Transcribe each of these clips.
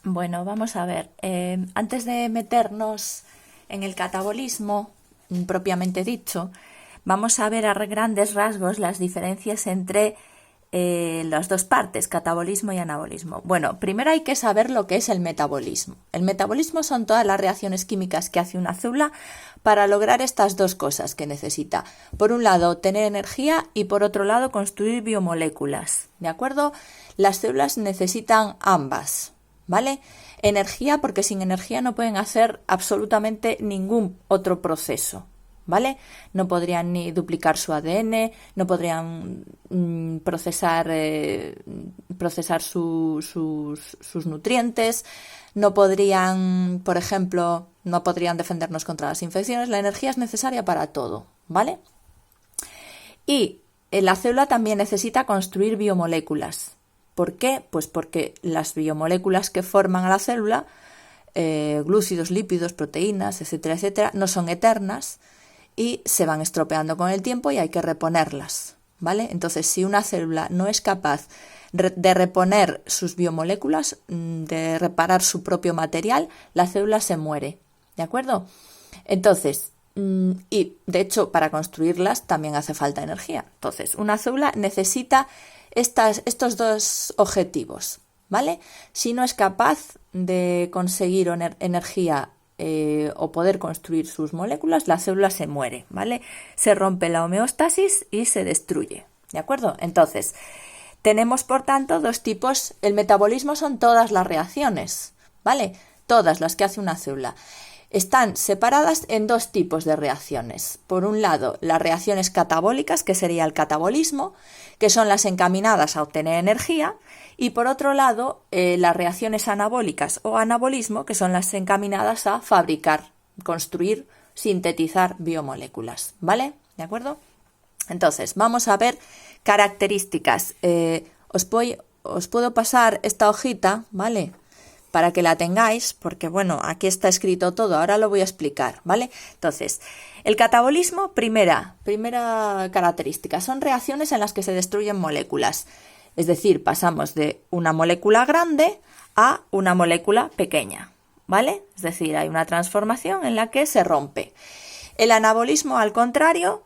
Bueno, vamos a ver. Antes de meternos en el catabolismo propiamente dicho, vamos a ver a grandes rasgos las diferencias entre las dos partes, catabolismo y anabolismo. Bueno, primero hay que saber lo que es el metabolismo. El metabolismo son todas las reacciones químicas que hace una célula para lograr estas dos cosas que necesita. Por un lado, obtener energía y por otro lado, construir biomoléculas. ¿De acuerdo? Las células necesitan ambas. ¿Vale? Energía, porque sin energía no pueden hacer absolutamente ningún otro proceso, ¿vale? No podrían ni duplicar su ADN, no podrían procesar sus nutrientes, no podrían, por ejemplo, no podrían defendernos contra las infecciones. La energía es necesaria para todo, ¿vale? Y la célula también necesita construir biomoléculas. ¿Por qué? Pues porque las biomoléculas que forman a la célula, glúcidos, lípidos, proteínas, etcétera, etcétera, no son eternas y se van estropeando con el tiempo y hay que reponerlas, ¿vale? Entonces, si una célula no es capaz de reponer sus biomoléculas, de reparar su propio material, la célula se muere, ¿de acuerdo? Entonces, y de hecho, para construirlas también hace falta energía. Entonces, una célula necesita estos dos objetivos, ¿vale? Si no es capaz de conseguir energía o poder construir sus moléculas, la célula se muere, ¿vale? Se rompe la homeostasis y se destruye, ¿de acuerdo? Entonces, tenemos por tanto dos tipos. El metabolismo son todas las reacciones, ¿vale? Todas las que hace una célula. Están separadas en dos tipos de reacciones. Por un lado, las reacciones catabólicas, que sería el catabolismo, que son las encaminadas a obtener energía, y por otro lado, las reacciones anabólicas o anabolismo, que son las encaminadas a fabricar, construir, sintetizar biomoléculas, ¿vale? ¿De acuerdo? Entonces, vamos a ver características. Os puedo pasar esta hojita, ¿vale?, para que la tengáis, porque bueno, aquí está escrito todo, ahora lo voy a explicar, ¿vale? Entonces, el catabolismo, primera característica, son reacciones en las que se destruyen moléculas, es decir, pasamos de una molécula grande a una molécula pequeña, ¿vale? Es decir, hay una transformación en la que se rompe. El anabolismo, al contrario,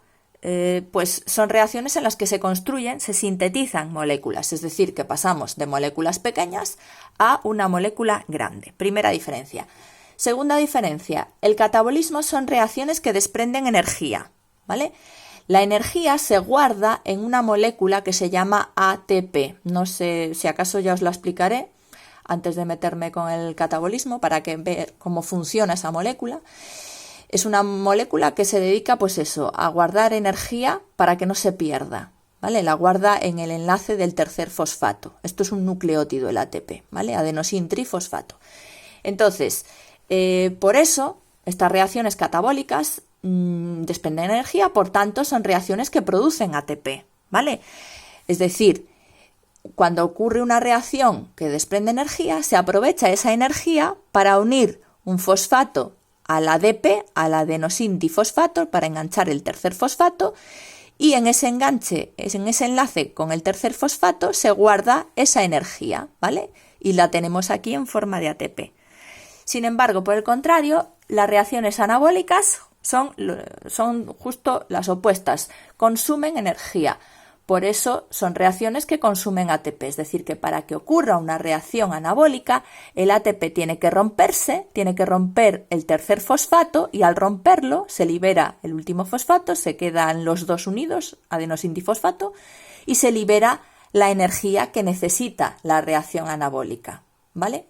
pues son reacciones en las que se construyen, se sintetizan moléculas, es decir, que pasamos de moléculas pequeñas a una molécula grande. Primera diferencia. Segunda diferencia, el catabolismo son reacciones que desprenden energía, ¿vale? La energía se guarda en una molécula que se llama ATP. No sé si acaso ya os la explicaré antes de meterme con el catabolismo para que veáis cómo funciona esa molécula. Es una molécula que se dedica, pues eso, a guardar energía para que no se pierda, ¿vale? La guarda en el enlace del tercer fosfato. Esto es un nucleótido, el ATP, ¿vale? Adenosin trifosfato. Entonces, por eso, estas reacciones catabólicas desprenden energía, por tanto, son reacciones que producen ATP, ¿vale? Es decir, cuando ocurre una reacción que desprende energía, se aprovecha esa energía para unir un fosfato al ADP, al adenosin difosfato, para enganchar el tercer fosfato, y en ese enganche, en ese enlace con el tercer fosfato, se guarda esa energía, ¿vale? Y la tenemos aquí en forma de ATP. Sin embargo, por el contrario, las reacciones anabólicas son justo las opuestas, consumen energía. Por eso son reacciones que consumen ATP, es decir, que para que ocurra una reacción anabólica, el ATP tiene que romperse, tiene que romper el tercer fosfato y al romperlo se libera el último fosfato, se quedan los dos unidos, adenosin difosfato, y se libera la energía que necesita la reacción anabólica, ¿vale?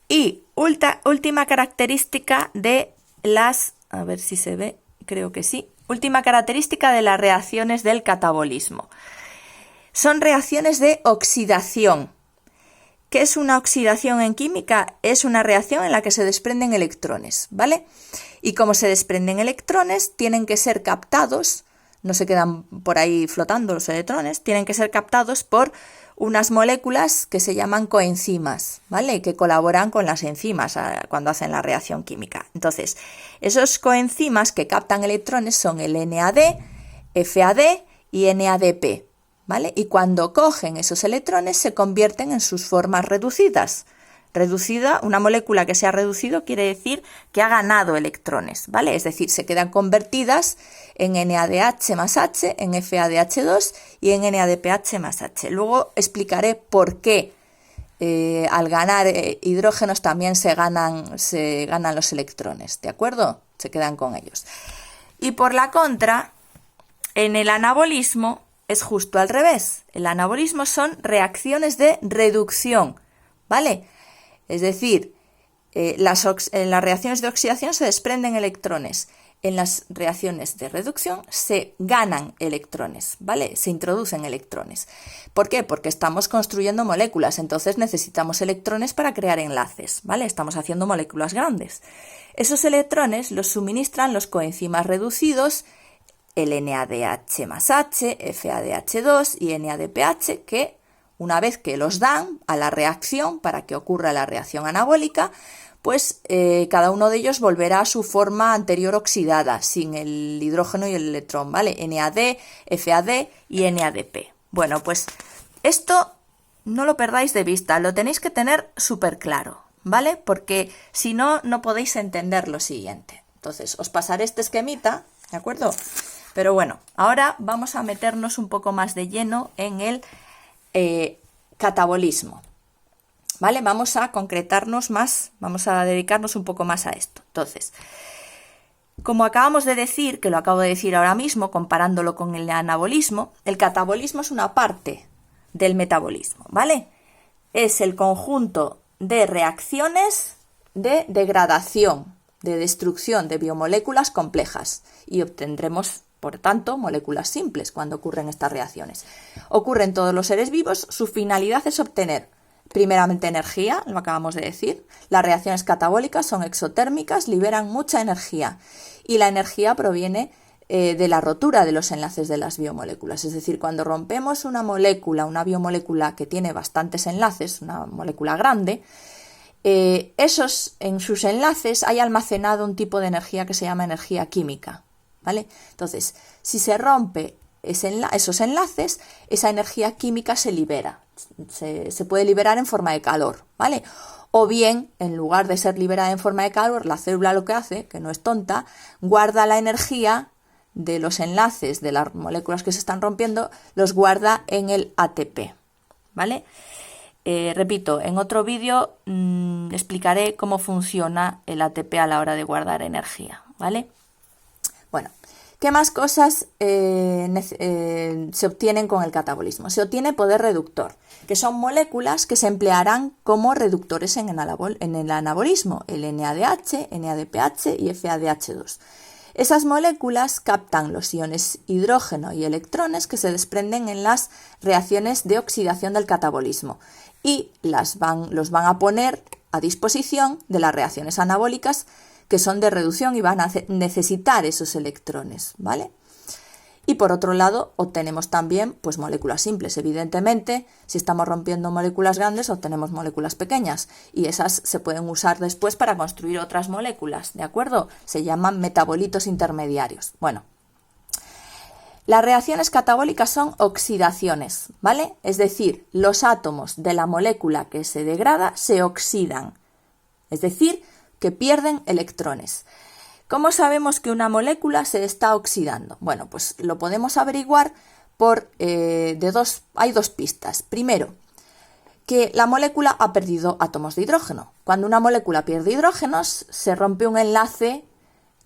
Y última característica de las, a ver si se ve, creo que sí. Última característica de las reacciones del catabolismo. Son reacciones de oxidación. ¿Qué es una oxidación en química? Es una reacción en la que se desprenden electrones, ¿vale? Y como se desprenden electrones, tienen que ser captados, no se quedan por ahí flotando los electrones, tienen que ser captados por unas moléculas que se llaman coenzimas, ¿vale? Que colaboran con las enzimas cuando hacen la reacción química. Entonces, esos coenzimas que captan electrones son el NAD, FAD y NADP, ¿vale? Y cuando cogen esos electrones se convierten en sus formas reducidas, Reducida, una molécula que se ha reducido quiere decir que ha ganado electrones, ¿vale? Es decir, se quedan convertidas en NADH más H, en FADH2 y en NADPH más H. Luego explicaré por qué al ganar hidrógenos también se ganan los electrones, ¿de acuerdo? Se quedan con ellos. Y por la contra, en el anabolismo es justo al revés. El anabolismo son reacciones de reducción, ¿vale? Es decir, en las reacciones de oxidación se desprenden electrones. En las reacciones de reducción se ganan electrones, ¿vale? Se introducen electrones. ¿Por qué? Porque estamos construyendo moléculas, entonces necesitamos electrones para crear enlaces, ¿vale? Estamos haciendo moléculas grandes. Esos electrones los suministran los coenzimas reducidos, el NADH más H, FADH2 y NADPH, que una vez que los dan a la reacción para que ocurra la reacción anabólica, pues cada uno de ellos volverá a su forma anterior oxidada, sin el hidrógeno y el electrón, ¿vale? NAD, FAD y NADP. Bueno, pues esto no lo perdáis de vista, lo tenéis que tener súper claro, ¿vale? Porque si no, no podéis entender lo siguiente. Entonces, os pasaré este esquemita, ¿de acuerdo? Pero bueno, ahora vamos a meternos un poco más de lleno en el catabolismo, ¿vale? Vamos a concretarnos más, vamos a dedicarnos un poco más a esto. Entonces, como acabamos de decir, que lo acabo de decir ahora mismo, comparándolo con el anabolismo, el catabolismo es una parte del metabolismo, ¿vale? Es el conjunto de reacciones de degradación, de destrucción de biomoléculas complejas y obtendremos, por tanto, moléculas simples cuando ocurren estas reacciones. Ocurren todos los seres vivos, su finalidad es obtener primeramente energía, lo acabamos de decir. Las reacciones catabólicas son exotérmicas, liberan mucha energía y la energía proviene de la rotura de los enlaces de las biomoléculas. Es decir, cuando rompemos una molécula, una biomolécula que tiene bastantes enlaces, una molécula grande, en sus enlaces hay almacenado un tipo de energía que se llama energía química, ¿vale? Entonces, si se rompe esos enlaces, esa energía química se libera. Se puede liberar en forma de calor, ¿vale? O bien, en lugar de ser liberada en forma de calor, la célula lo que hace, que no es tonta, guarda la energía de los enlaces de las moléculas que se están rompiendo, los guarda en el ATP, ¿vale? Repito, en otro vídeo explicaré cómo funciona el ATP a la hora de guardar energía, ¿vale? Bueno, ¿qué más cosas se obtienen con el catabolismo? Se obtiene poder reductor, que son moléculas que se emplearán como reductores en el anabolismo, el NADH, NADPH y FADH2. Esas moléculas captan los iones hidrógeno y electrones que se desprenden en las reacciones de oxidación del catabolismo y los van a poner a disposición de las reacciones anabólicas que son de reducción y van a necesitar esos electrones, ¿vale? Y por otro lado, obtenemos también pues, moléculas simples. Evidentemente, si estamos rompiendo moléculas grandes, obtenemos moléculas pequeñas y esas se pueden usar después para construir otras moléculas, ¿de acuerdo? Se llaman metabolitos intermediarios. Bueno, las reacciones catabólicas son oxidaciones, ¿vale? Es decir, los átomos de la molécula que se degrada se oxidan, es decir, que pierden electrones. ¿Cómo sabemos que una molécula se está oxidando? Bueno, pues lo podemos averiguar hay dos pistas. Primero, que la molécula ha perdido átomos de hidrógeno. Cuando una molécula pierde hidrógenos, se rompe un enlace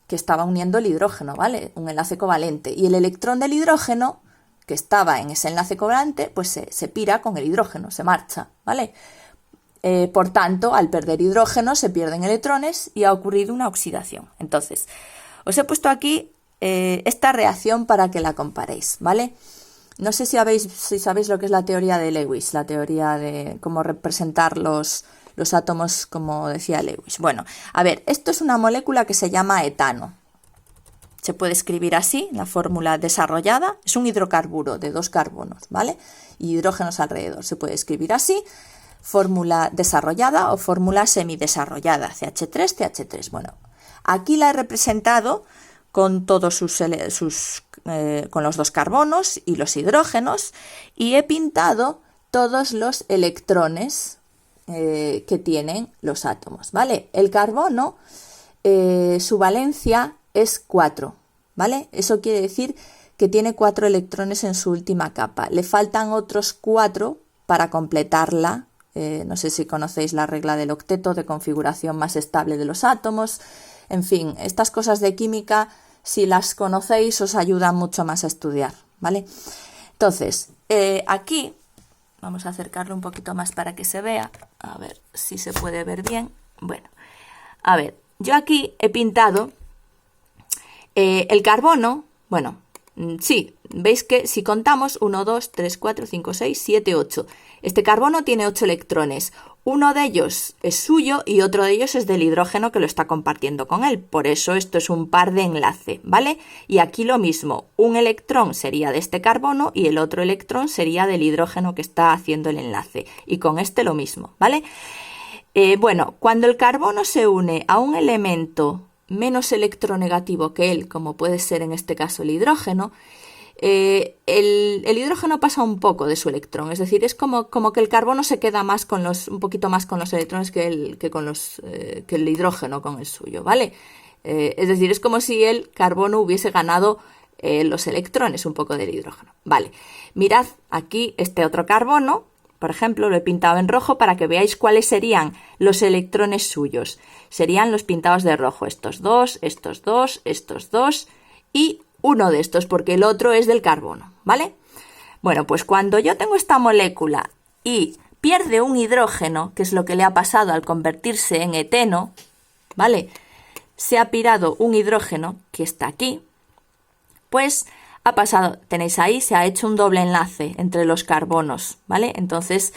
que estaba uniendo el hidrógeno, ¿vale? Un enlace covalente. Y el electrón del hidrógeno, que estaba en ese enlace covalente, pues se pira con el hidrógeno, se marcha, ¿vale? Por tanto, al perder hidrógeno se pierden electrones y ha ocurrido una oxidación. Entonces, os he puesto aquí esta reacción para que la comparéis, ¿vale? No sé si sabéis lo que es la teoría de Lewis, la teoría de cómo representar los átomos, como decía Lewis. Bueno, a ver, esto es una molécula que se llama etano. Se puede escribir así, la fórmula desarrollada. Es un hidrocarburo de 2 carbonos, ¿vale? Y hidrógenos alrededor. Se puede escribir así. Fórmula desarrollada o fórmula semidesarrollada, CH3, CH3. Bueno, aquí la he representado con todos con los 2 carbonos y los hidrógenos y he pintado todos los electrones que tienen los átomos, ¿vale? El carbono, su valencia es 4, ¿vale? Eso quiere decir que tiene 4 electrones en su última capa. Le faltan otros 4 para completarla. No sé si conocéis la regla del octeto, de configuración más estable de los átomos. En fin, estas cosas de química, si las conocéis, os ayudan mucho más a estudiar, ¿vale? Entonces, aquí, vamos a acercarlo un poquito más para que se vea, a ver si se puede ver bien. Bueno, a ver, yo aquí he pintado el carbono, bueno, sí, veis que si contamos 1, 2, 3, 4, 5, 6, 7, 8. Este carbono tiene 8 electrones. Uno de ellos es suyo y otro de ellos es del hidrógeno que lo está compartiendo con él. Por eso esto es un par de enlace, ¿vale? Y aquí lo mismo, un electrón sería de este carbono y el otro electrón sería del hidrógeno que está haciendo el enlace. Y con este lo mismo, ¿vale? Bueno, cuando el carbono se une a un elemento menos electronegativo que él, como puede ser en este caso el hidrógeno, el hidrógeno pasa un poco de su electrón, es decir, es como que el carbono se queda más con un poquito más con los electrones que el hidrógeno con el suyo, ¿vale? Es decir, es como si el carbono hubiese ganado los electrones un poco del hidrógeno. Vale, mirad aquí este otro carbono. Por ejemplo, lo he pintado en rojo para que veáis cuáles serían los electrones suyos. Serían los pintados de rojo, estos dos, estos dos, estos dos y uno de estos, porque el otro es del carbono, ¿vale? Bueno, pues cuando yo tengo esta molécula y pierde un hidrógeno, que es lo que le ha pasado al convertirse en eteno, ¿vale? Se ha pirado un hidrógeno que está aquí, pues ha pasado, tenéis ahí, se ha hecho un doble enlace entre los carbonos, ¿vale? Entonces,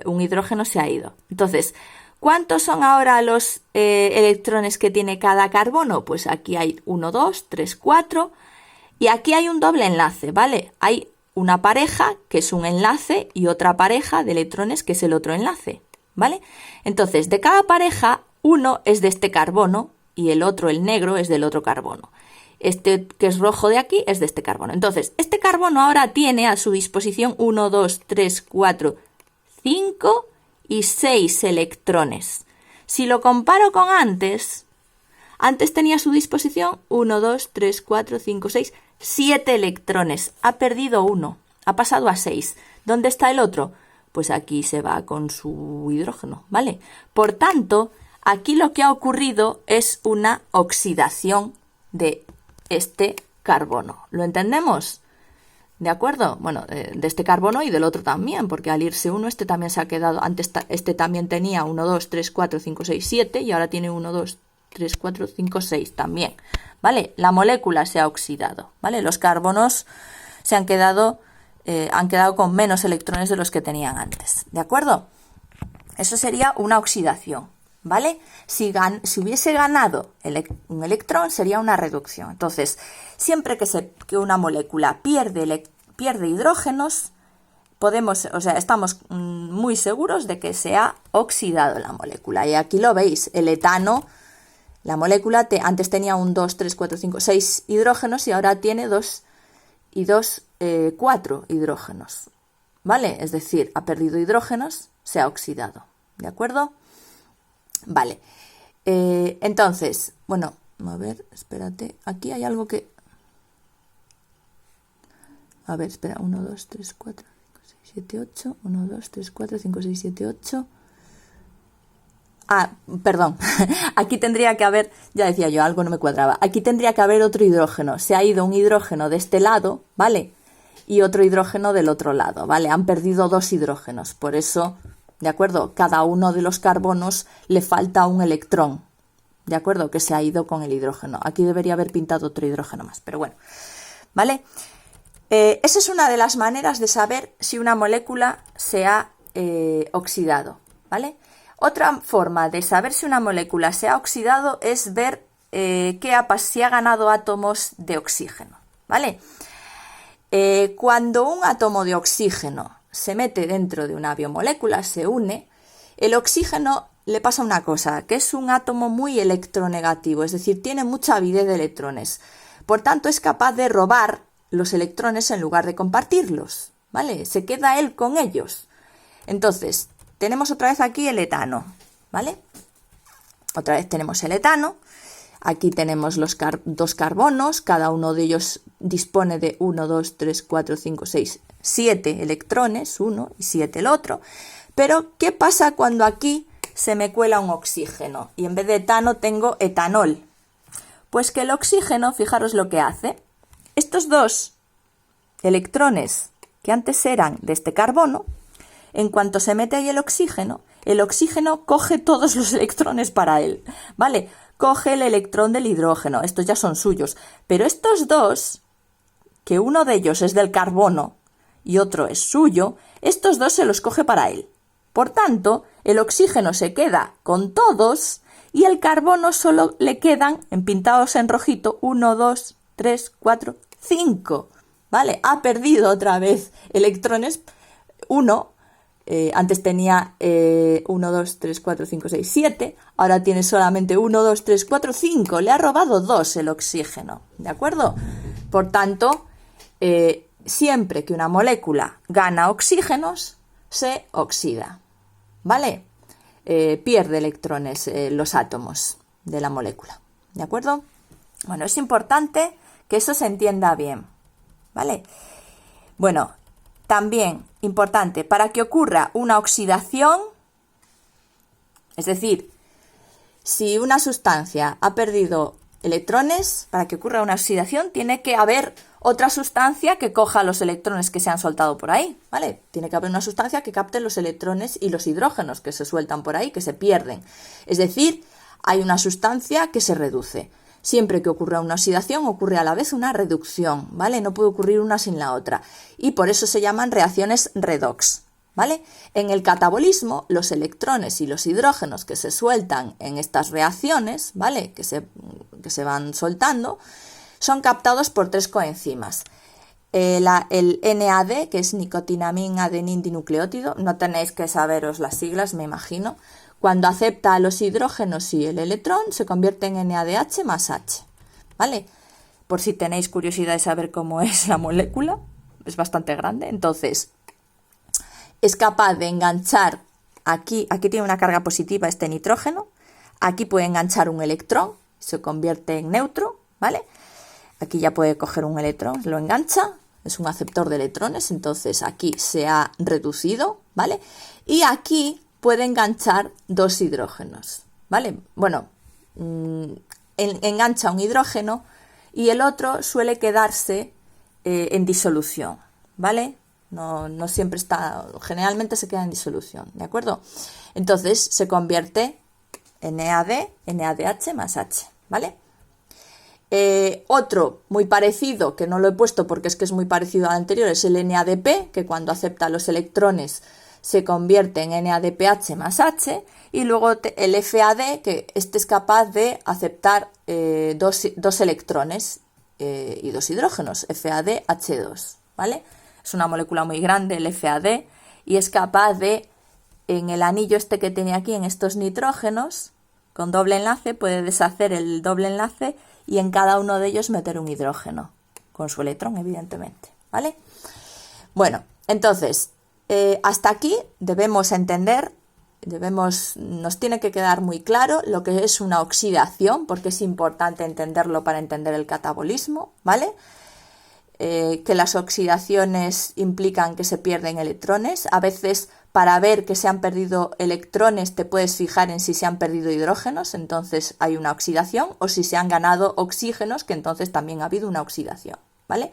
un hidrógeno se ha ido. Entonces, ¿cuántos son ahora los electrones que tiene cada carbono? Pues aquí hay 1, 2, 3, 4 y aquí hay un doble enlace, ¿vale? Hay una pareja que es un enlace y otra pareja de electrones que es el otro enlace, ¿vale? Entonces, de cada pareja, uno es de este carbono y el otro, el negro, es del otro carbono. Este que es rojo de aquí es de este carbono. Entonces, este carbono ahora tiene a su disposición 1, 2, 3, 4, 5 y 6 electrones. Si lo comparo con antes tenía a su disposición 1, 2, 3, 4, 5, 6, 7 electrones. Ha perdido uno, ha pasado a 6. ¿Dónde está el otro? Pues aquí se va con su hidrógeno, ¿vale? Por tanto, aquí lo que ha ocurrido es una oxidación de este carbono. ¿Lo entendemos? ¿De acuerdo? Bueno, de este carbono y del otro también, porque al irse uno, este también se ha quedado, antes este también tenía 1, 2, 3, 4, 5, 6, 7 y ahora tiene 1, 2, 3, 4, 5, 6 también, ¿vale? La molécula se ha oxidado, ¿vale? Los carbonos se han quedado con menos electrones de los que tenían antes, ¿de acuerdo? Eso sería una oxidación, ¿vale? Si hubiese ganado un electrón, sería una reducción. Entonces, siempre que una molécula pierde hidrógenos, estamos muy seguros de que se ha oxidado la molécula. Y aquí lo veis, el etano, la molécula antes tenía 1, 2, 3, 4, 5, 6 hidrógenos y ahora tiene 4 hidrógenos, ¿vale? Es decir, ha perdido hidrógenos, se ha oxidado, ¿de acuerdo? Vale, entonces, bueno, a ver, espérate, aquí hay algo que... A ver, espera, 1, 2, 3, 4, 5, 6, 7, 8, 1, 2, 3, 4, 5, 6, 7, 8... Ah, perdón, aquí tendría que haber, ya decía yo, algo no me cuadraba, aquí tendría que haber otro hidrógeno, se ha ido un hidrógeno de este lado, ¿vale? Y otro hidrógeno del otro lado, ¿vale? Han perdido 2 hidrógenos, por eso... ¿De acuerdo? Cada uno de los carbonos le falta un electrón, ¿de acuerdo? Que se ha ido con el hidrógeno. Aquí debería haber pintado otro hidrógeno más, pero bueno, ¿vale? Esa es una de las maneras de saber si una molécula se ha oxidado, ¿vale? Otra forma de saber si una molécula se ha oxidado es ver si ha ganado átomos de oxígeno, ¿vale? Cuando un átomo de oxígeno se mete dentro de una biomolécula, se une, el oxígeno le pasa una cosa, que es un átomo muy electronegativo, es decir, tiene mucha avidez de electrones. Por tanto, es capaz de robar los electrones en lugar de compartirlos, ¿vale? Se queda él con ellos. Entonces, tenemos otra vez aquí el etano, ¿vale? Otra vez tenemos el etano. Aquí tenemos los dos carbonos, cada uno de ellos dispone de 1, 2, 3, 4, 5, 6, 7 electrones, uno y 7 el otro. Pero, ¿qué pasa cuando aquí se me cuela un oxígeno? Y en vez de etano tengo etanol. Pues que el oxígeno, fijaros lo que hace. Estos dos electrones que antes eran de este carbono, en cuanto se mete ahí el oxígeno coge todos los electrones para él, ¿vale? Coge el electrón del hidrógeno, estos ya son suyos, pero estos dos, que uno de ellos es del carbono y otro es suyo, estos dos se los coge para él. Por tanto, el oxígeno se queda con todos y el carbono solo le quedan, pintados en rojito, 1, 2, 3, 4, 5, ¿vale? Ha perdido otra vez electrones, uno. Antes tenía 1, 2, 3, 4, 5, 6, 7, ahora tiene solamente 1, 2, 3, 4, 5, le ha robado 2 el oxígeno, ¿de acuerdo? Por tanto, siempre que una molécula gana oxígenos, se oxida, ¿vale? Pierde electrones los átomos de la molécula, ¿de acuerdo? Bueno, es importante que eso se entienda bien, ¿vale? Bueno, también importante, para que ocurra una oxidación, es decir, si una sustancia ha perdido electrones, para que ocurra una oxidación tiene que haber otra sustancia que coja los electrones que se han soltado por ahí, ¿vale? Tiene que haber una sustancia que capte los electrones y los hidrógenos que se sueltan por ahí, que se pierden. Es decir, hay una sustancia que se reduce. Siempre que ocurra una oxidación, ocurre a la vez una reducción, ¿vale? No puede ocurrir una sin la otra. Y por eso se llaman reacciones redox, ¿vale? En el catabolismo, los electrones y los hidrógenos que se sueltan en estas reacciones, ¿vale? Que se van soltando, son captados por 3 coenzimas. El NAD, que es nicotinamina adenin dinucleótido, no tenéis que saberos las siglas, me imagino. Cuando acepta a los hidrógenos y el electrón, se convierte en NADH más H, ¿vale? Por si tenéis curiosidad de saber cómo es la molécula, es bastante grande. Entonces, es capaz de enganchar, aquí tiene una carga positiva este nitrógeno, aquí puede enganchar un electrón, se convierte en neutro, ¿vale? Aquí ya puede coger un electrón, lo engancha, es un aceptor de electrones, entonces aquí se ha reducido, ¿vale? Y aquí puede enganchar 2 hidrógenos, ¿vale? Bueno, engancha un hidrógeno y el otro suele quedarse en disolución, ¿vale? No siempre está, generalmente se queda en disolución, ¿de acuerdo? Entonces se convierte en NADH más H, ¿vale? Otro muy parecido, que no lo he puesto porque es que es muy parecido al anterior, es el NADP, que cuando acepta los electrones se convierte en NADPH más H, y luego el FAD, que este es capaz de aceptar dos electrones y 2 hidrógenos, FADH2, ¿vale? Es una molécula muy grande, el FAD, y es capaz de, en el anillo este que tiene aquí, en estos nitrógenos, con doble enlace, puede deshacer el doble enlace y en cada uno de ellos meter un hidrógeno, con su electrón, evidentemente, ¿vale? Bueno, entonces, hasta aquí debemos entender, nos tiene que quedar muy claro lo que es una oxidación, porque es importante entenderlo para entender el catabolismo, ¿vale? Que las oxidaciones implican que se pierden electrones. A veces, para ver que se han perdido electrones, te puedes fijar en si se han perdido hidrógenos, entonces hay una oxidación, o si se han ganado oxígenos, que entonces también ha habido una oxidación, ¿vale?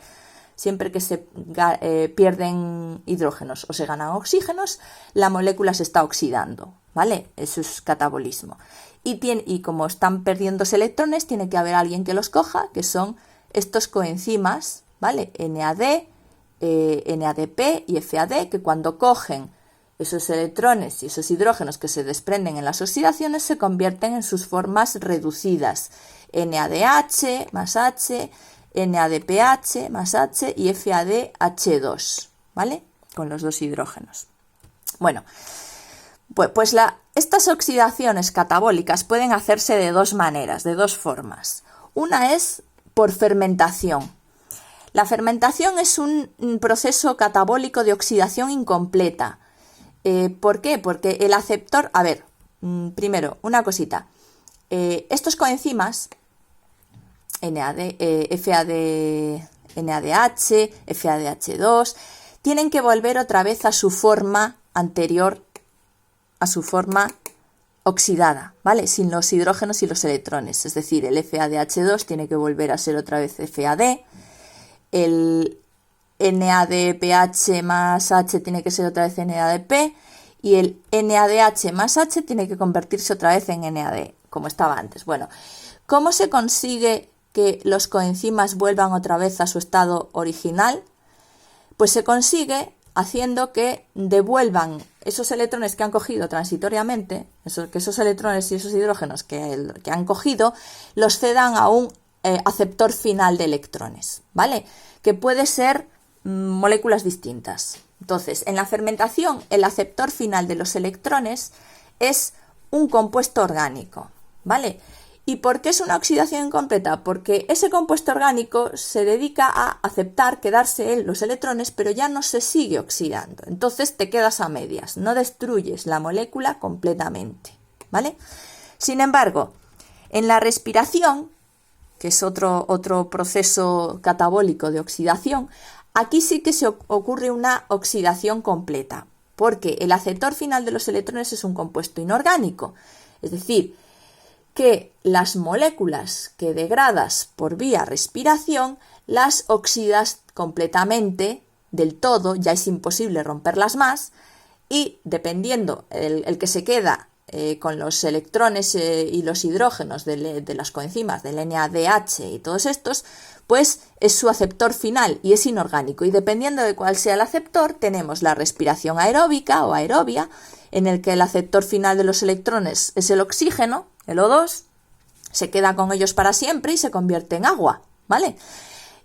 Siempre que se pierden hidrógenos o se ganan oxígenos, la molécula se está oxidando, ¿vale? Eso es catabolismo. Y como están perdiéndose electrones, tiene que haber alguien que los coja, que son estos coenzimas, ¿vale? NAD, NADP y FAD, que cuando cogen esos electrones y esos hidrógenos que se desprenden en las oxidaciones se convierten en sus formas reducidas. NADH más H, NADPH más H y FADH2, ¿vale? Con los 2 hidrógenos. Bueno, pues estas oxidaciones catabólicas pueden hacerse de 2 maneras, de 2 formas. Una es por fermentación. La fermentación es un proceso catabólico de oxidación incompleta. ¿Por qué? Porque el aceptor, a ver, primero, una cosita. Estos coenzimas, NADH, FADH2, tienen que volver otra vez a su forma anterior, a su forma oxidada, ¿vale? Sin los hidrógenos y los electrones. Es decir, el FADH2 tiene que volver a ser otra vez FAD, el NADPH más H tiene que ser otra vez NADP y el NADH más H tiene que convertirse otra vez en NAD, como estaba antes. Bueno, ¿cómo se consigue que los coenzimas vuelvan otra vez a su estado original? Pues se consigue haciendo que devuelvan esos electrones que han cogido transitoriamente, que esos electrones y esos hidrógenos que han cogido, los cedan a un aceptor final de electrones, ¿vale? Que puede ser moléculas distintas. Entonces, en la fermentación, el aceptor final de los electrones es un compuesto orgánico, ¿vale? ¿Y por qué es una oxidación incompleta? Porque ese compuesto orgánico se dedica a aceptar quedarse él los electrones, pero ya no se sigue oxidando. Entonces te quedas a medias, no destruyes la molécula completamente, ¿vale? Sin embargo, en la respiración, que es otro proceso catabólico de oxidación, aquí sí que se ocurre una oxidación completa, porque el aceptor final de los electrones es un compuesto inorgánico, es decir, que las moléculas que degradas por vía respiración las oxidas completamente, del todo, ya es imposible romperlas más, y dependiendo el que se queda con los electrones y los hidrógenos de las coenzimas del NADH y todos estos, pues es su aceptor final y es inorgánico. Y dependiendo de cuál sea el aceptor, tenemos la respiración aeróbica o aerobia, en el que el aceptor final de los electrones es el oxígeno, el O2, se queda con ellos para siempre y se convierte en agua, ¿vale?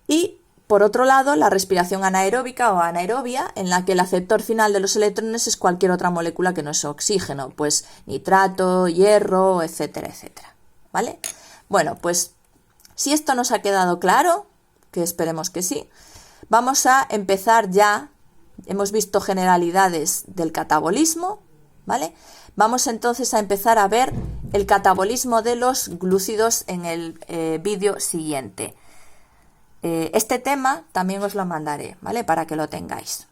Y por otro lado, la respiración anaeróbica o anaerobia, en la que el aceptor final de los electrones es cualquier otra molécula que no es oxígeno, pues nitrato, hierro, etcétera, etcétera, ¿vale? Bueno, pues si esto nos ha quedado claro, que esperemos que sí, vamos a empezar ya. Hemos visto generalidades del catabolismo, ¿vale? Vamos entonces a empezar a ver el catabolismo de los glúcidos en el vídeo siguiente. Este tema también os lo mandaré, ¿vale? Para que lo tengáis.